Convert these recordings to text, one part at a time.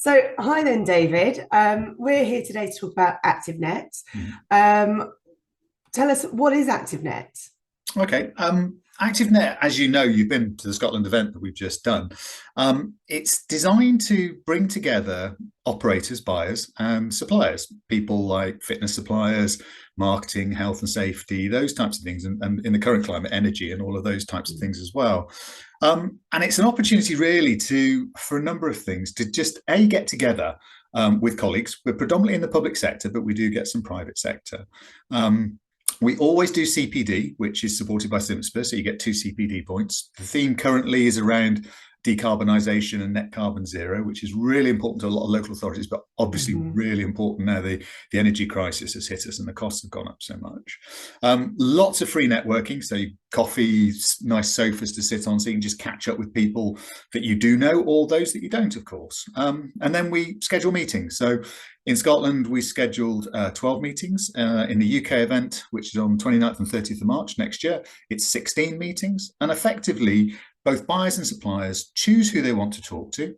So, hi then, David. We're here today to talk about ActiveNet. Mm. Um, Tell us, what is ActiveNet? Okay. ActiveNet, as you know, you've been to the Scotland event that we've just done. It's designed to bring together operators, buyers, and suppliers, people like fitness suppliers, marketing, health and safety, those types of things, and in the current climate, energy, and all of those types of things as well. And it's an opportunity really for a number of things, to just get together with colleagues. We're predominantly in the public sector, but we do get some private sector. Um, we always do CPD, which is supported by CIMSPA, so you get two CPD points. The theme currently is around decarbonisation and net carbon zero, which is really important to a lot of local authorities, but obviously Mhm. really important now the energy crisis has hit us and the costs have gone up so much. Lots of free networking, so coffee, nice sofas to sit on, so you can just catch up with people that you do know, or those that you don't, of course. And then we schedule meetings. So in Scotland, we scheduled 12 meetings. In the UK event, which is on 29th and 30th of March next year, it's 16 meetings. And effectively, both buyers and suppliers choose who they want to talk to.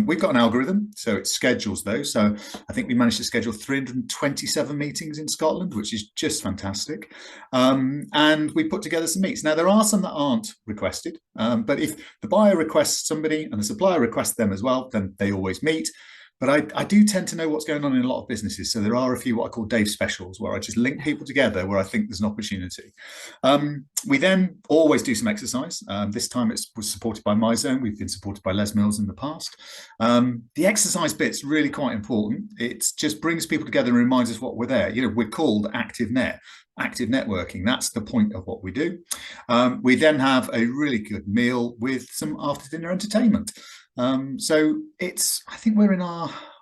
We've got an algorithm, so it schedules those. So I think we managed to schedule 327 meetings in Scotland, which is just fantastic. And we put together some meets. Now, there are some that aren't requested, but if the buyer requests somebody and the supplier requests them as well, then they always meet. But I do tend to know what's going on in a lot of businesses. So there are a few what I call Dave specials, where I just link people together where I think there's an opportunity. We then always do some exercise. This time it was supported by MyZone. We've been supported by Les Mills in the past. The exercise bit's really quite important. It just brings people together and reminds us what we're there. You know, we're called ActiveNet. Active networking, that's the point of what we do. We then have a really good meal with some after dinner entertainment. So I think we're in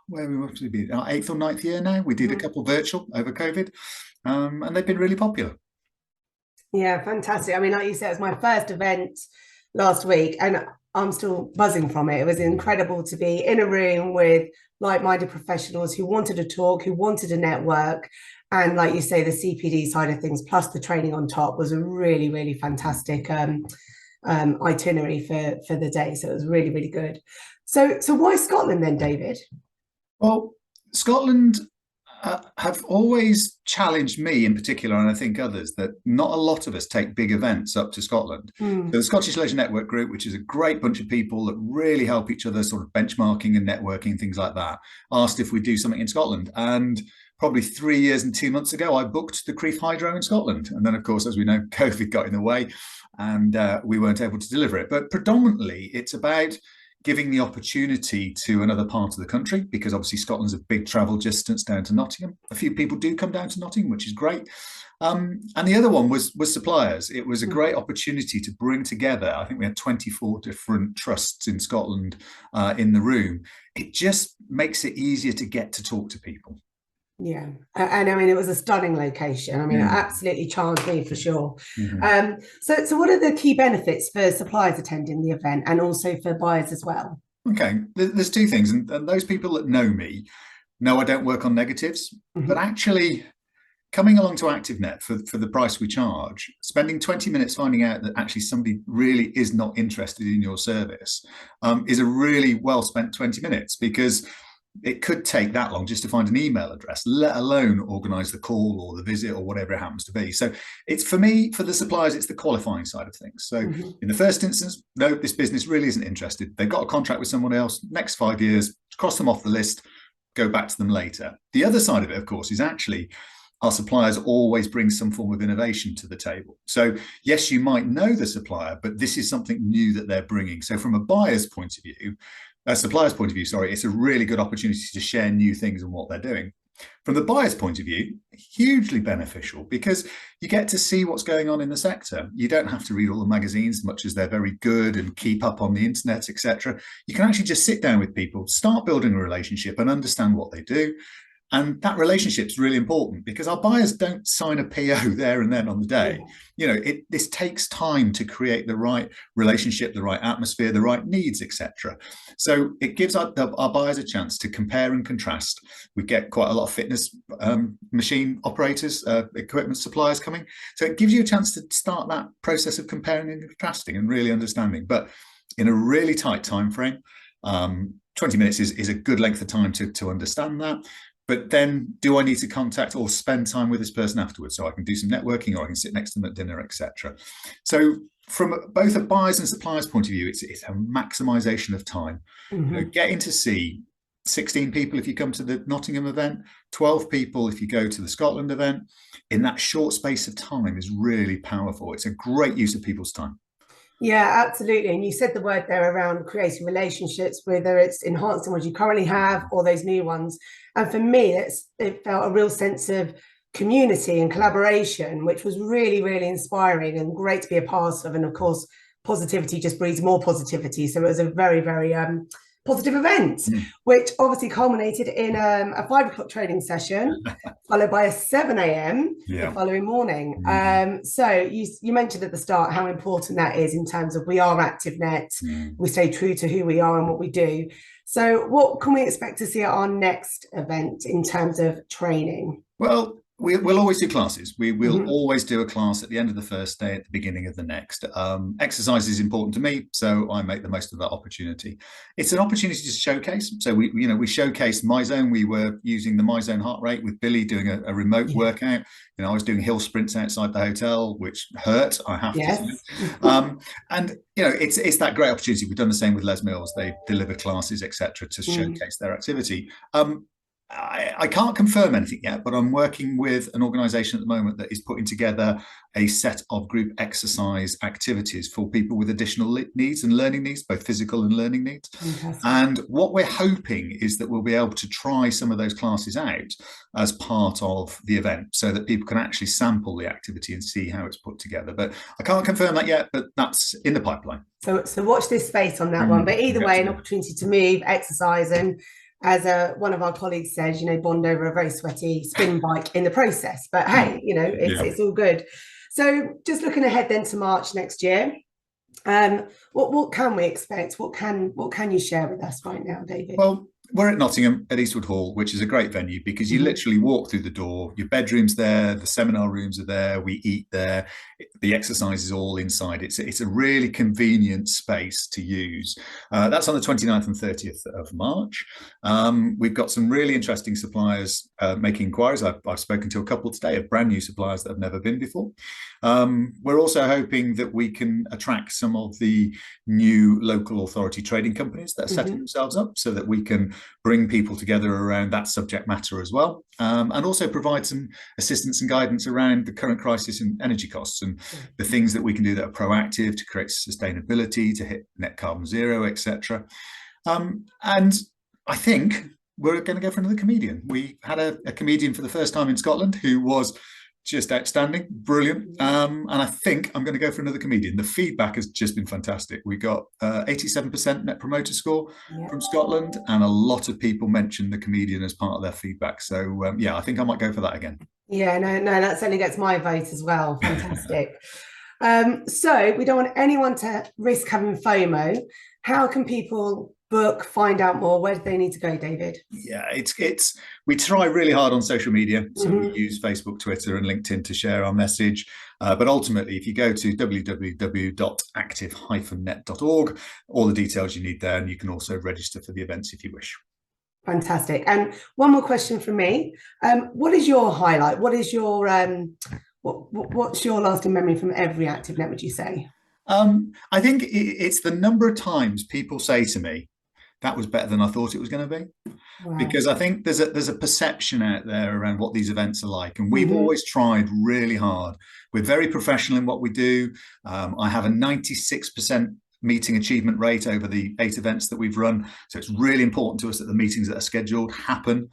where we want to be, our eighth or ninth year now. We did a Mhm. couple virtual over COVID, and they've been really popular. Yeah, fantastic. I mean, like you said, it was my first event last week, and I'm still buzzing from it. It was incredible to be in a room with like-minded professionals who wanted to talk, who wanted to network. And like you say, the CPD side of things, plus the training on top, was a really, really fantastic itinerary for the day. So it was really, really good. So why Scotland then, David? Well, Scotland have always challenged me in particular, and I think others, that not a lot of us take big events up to Scotland. So Mm. the Scottish Leisure Network Group, which is a great bunch of people that really help each other, sort of benchmarking and networking, things like that, asked if we do something in Scotland. And probably 3 years and 2 months ago, I booked the Crieff Hydro in Scotland. And then, of course, as we know, COVID got in the way and we weren't able to deliver it. But predominantly, it's about giving the opportunity to another part of the country, because obviously Scotland's a big travel distance down to Nottingham. A few people do come down to Nottingham, which is great. And the other one was suppliers. It was a great opportunity to bring together. I think we had 24 different trusts in Scotland in the room. It just makes it easier to get to talk to people. Yeah, and I mean it was a stunning location. I mean, it Mm. absolutely charmed me for sure. Mhm. So what are the key benefits for suppliers attending the event and also for buyers as well? Okay, there's two things, and those people that know me know I don't work on negatives, but Mhm. actually coming along to ActiveNet for the price we charge, spending 20 minutes finding out that actually somebody really is not interested in your service is a really well spent 20 minutes, because it could take that long just to find an email address, let alone organize the call or the visit or whatever it happens to be. So it's, for me, for the suppliers, it's the qualifying side of things. So Mhm. in the first instance, no, this business really isn't interested. They've got a contract with someone else, next 5 years, cross them off the list, go back to them later. The other side of it, of course, is actually our suppliers always bring some form of innovation to the table. So yes, you might know the supplier, but this is something new that they're bringing. So from a buyer's point of view, a supplier's point of view, sorry, it's a really good opportunity to share new things and what they're doing. From the buyer's point of view, hugely beneficial, because you get to see what's going on in the sector. You don't have to read all the magazines, much as they're very good and keep up on the internet, etc. You can actually just sit down with people, start building a relationship and understand what they do. And that relationship is really important, because our buyers don't sign a PO there and then on the day. Yeah. You know, this takes time to create the right relationship, the right atmosphere, the right needs, etc. So it gives our buyers a chance to compare and contrast. We get quite a lot of fitness machine operators, equipment suppliers coming. So it gives you a chance to start that process of comparing and contrasting and really understanding, but in a really tight time frame. 20 minutes is a good length of time to understand that. But then do I need to contact or spend time with this person afterwards so I can do some networking, or I can sit next to them at dinner, etc. So from both a buyer's and supplier's point of view, it's a maximization of time. Getting to see 16 people if you come to the Nottingham event, 12 people if you go to the Scotland event, in that short space of time is really powerful. It's a great use of people's time. Yeah, absolutely. And you said the word there around creating relationships, whether it's enhancing ones you currently have or those new ones. And for me, it felt a real sense of community and collaboration, which was really, really inspiring and great to be a part of. And of course, positivity just breeds more positivity. So it was a very, very positive event, which obviously culminated in a 5 o'clock training session, followed by a 7 a.m. the following morning. So you mentioned at the start how important that is in terms of we are ActiveNet, we stay true to who we are and what we do. So what can we expect to see at our next event in terms of training? Well, we'll always do classes. We will always do a class at the end of the first day, at the beginning of the next. Exercise is important to me, so I make the most of that opportunity. It's an opportunity to showcase. So we showcased MyZone. We were using the MyZone heart rate with Billy doing a remote workout. I was doing hill sprints outside the hotel, which hurt, I have to say. And it's that great opportunity. We've done the same with Les Mills. They deliver classes, etc., to showcase their activity. I can't confirm anything yet, but I'm working with an organisation at the moment that is putting together a set of group exercise activities for people with additional needs and learning needs, both physical and learning needs. And what we're hoping is that we'll be able to try some of those classes out as part of the event so that people can actually sample the activity and see how it's put together. But I can't confirm that yet, but that's in the pipeline. So watch this space on that one. But either way, an opportunity to move, exercise, and as one of our colleagues says, bond over a very sweaty spin bike in the process. But hey, it's all good. So just looking ahead then to March next year, what can we expect? What can you share with us right now, David? Well, we're at Nottingham at Eastwood Hall, which is a great venue because you literally walk through the door, your bedroom's there, the seminar rooms are there, we eat there, the exercise is all inside. It's a really convenient space to use. That's on the 29th and 30th of March. We've got some really interesting suppliers making inquiries. I've spoken to a couple today of brand new suppliers that have never been before. We're also hoping that we can attract some of the new local authority trading companies that are setting themselves up so that we can bring people together around that subject matter as well, and also provide some assistance and guidance around the current crisis in energy costs and the things that we can do that are proactive to create sustainability, to hit net carbon zero, etc. And I think we're going to go for another comedian. We had a comedian for the first time in Scotland who was just outstanding, brilliant. And I think I'm going to go for another comedian. The feedback has just been fantastic. We got 87% net promoter score from Scotland, and a lot of people mentioned the comedian as part of their feedback. So I think I might go for that again. Yeah, no, that certainly gets my vote as well. Fantastic. So we don't want anyone to risk having FOMO. How can people book, find out more? Where do they need to go, David? Yeah, we try really hard on social media. So we use Facebook, Twitter and LinkedIn to share our message. But ultimately, if you go to www.active-net.org, all the details you need there, and you can also register for the events if you wish. Fantastic. And one more question from me. What is your highlight? What is your what's your lasting memory from every ActiveNet, would you say? I think it's the number of times people say to me, that was better than I thought it was going to be. Wow. Because I think there's a perception out there around what these events are like. And we've always tried really hard. We're very professional in what we do. I have a 96% meeting achievement rate over the 8 events that we've run. So it's really important to us that the meetings that are scheduled happen.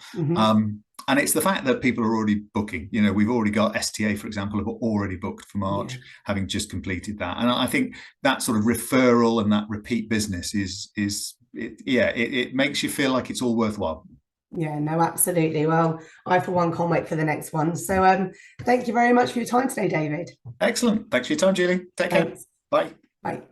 And it's the fact that people are already booking. We've already got STA, for example, have already booked for March, having just completed that. And I think that sort of referral and that repeat business it makes you feel like it's all worthwhile. Yeah, no, absolutely. Well, I, for one, can't wait for the next one. So thank you very much for your time today, David. Excellent. Thanks for your time, Julie. Take care. Bye. Bye.